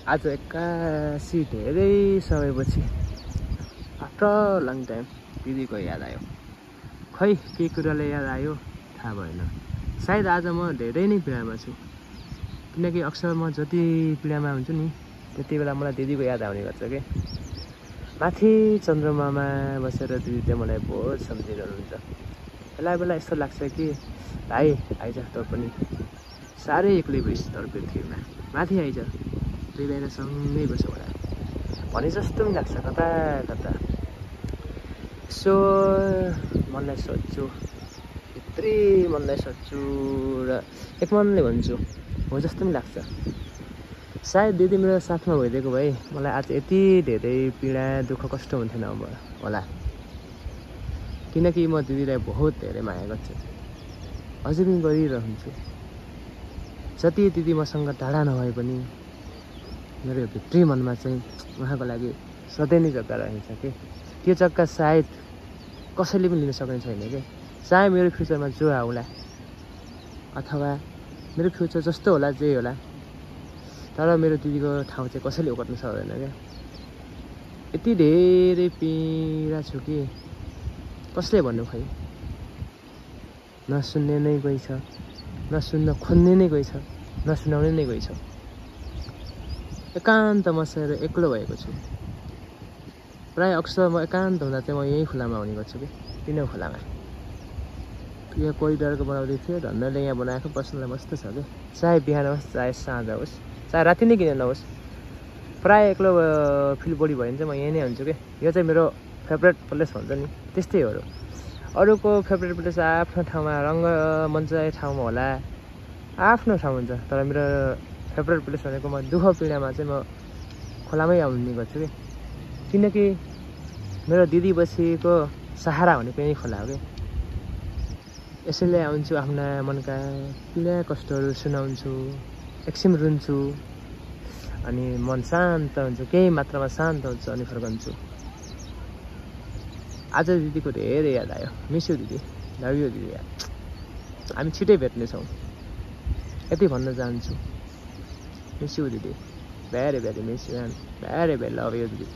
आज एक्कासी धेरै समयपछि आफ्टर लङ टाइम दिदीको याद आयो। खै के कुराले याद आयो थाहा भएन। सायद आज म धेरै नै पीडामा छु, किनकि अक्सर म जति पीडामा हुन्छु नि त्यति बेला मलाई दिदीको याद आउने गर्छ के। माथि चन्द्रमामा बसेर दिदीले मलाई बहुत सम्झिरहनुहुन्छ। बेला बेला यस्तो लाग्छ कि भाइ आइज तँ पनि, साह्रै एक्लै भइस तर पृथ्वीमा, माथि आइज, दुई बहिनी सँगै बसौँ होला भने जस्तो पनि लाग्छ कता कता। यसो मनलाई सोध्छु, भित्री मनलाई सोध्छु र एक मनले भन्छु हो जस्तो पनि लाग्छ। सायद दिदी मेरो साथमा भइदिएको भए मलाई आज यति धेरै पीडा दुःख कष्ट हुन्थेन होला, किनकि म दिदीलाई बहुत धेरै माया गर्छु, अझै पनि गरिरहन्छु। जति दिदी मसँग टाढा नभए पनि मेरो भित्री मनमा चाहिँ उहाँको लागि सधैँ नै जग्गा रहन्छ कि। त्यो जग्गा सायद कसैले पनि लिन सक्ने छैन कि। चाहे मेरो फ्युचरमा जो आउला अथवा मेरो फ्युचर जस्तो होला जे होला, तर मेरो दिदीको ठाउँ चाहिँ कसैले ओगट्न सक्दैन क्या। यति धेरै पीडा छु कि कसले भन्नु खै। नसुन्ने नै कोही छ, नसुन्न खोज्ने नै कोही छ, नसुनाउने नै कोही छ। एकान्तमा बसेर एक्लो भएको छु। प्राय अक्सर म एकान्त हुँदा चाहिँ म यही खोलामा आउने गर्छु कि, तिनै खोलामा। यहाँ कोरिडरको बनाउँदै थियो, धन्दाले यहाँ बनाएको बस्नुलाई मस्त छ कि। चाहे बिहान होस् चाहे साँझ होस् चाहे राति नै किन नहोस्, प्राय एक्लो फिल बढी भयो भने चाहिँ म यहीँ नै हुन्छु कि। यो चाहिँ मेरो फेभरेट प्लेस भन्छ नि, त्यस्तै हो। अरूको फेभरेट प्लेस आफ्नो ठाउँमा रङ्गमञ्च ठाउँमा होला, आफ्नो ठाउँ हुन्छ। तर मेरो फेभरेट प्लेस भनेको म दुःख पीडामा चाहिँ म खोलामै आउने गर्छु कि, किनकि मेरो दिदी बसेको सहारा भनेको यही खोला हो कि। यसैले आउँछु, आफ्ना मनका पीडा कष्टहरू सुनाउँछु, एकछिन रुन्छु, अनि मन शान्त हुन्छ, केही मात्रामा शान्त हुन्छ, अनि फर्कन्छु। आज दिदीको धेरै याद आयो। मिस यु दिदी, लभ यु दिदी। हामी छिटै भेट्नेछौँ यति भन्न चाहन्छु। मिस यु दिदी, very very miss you and very very love you दिदी।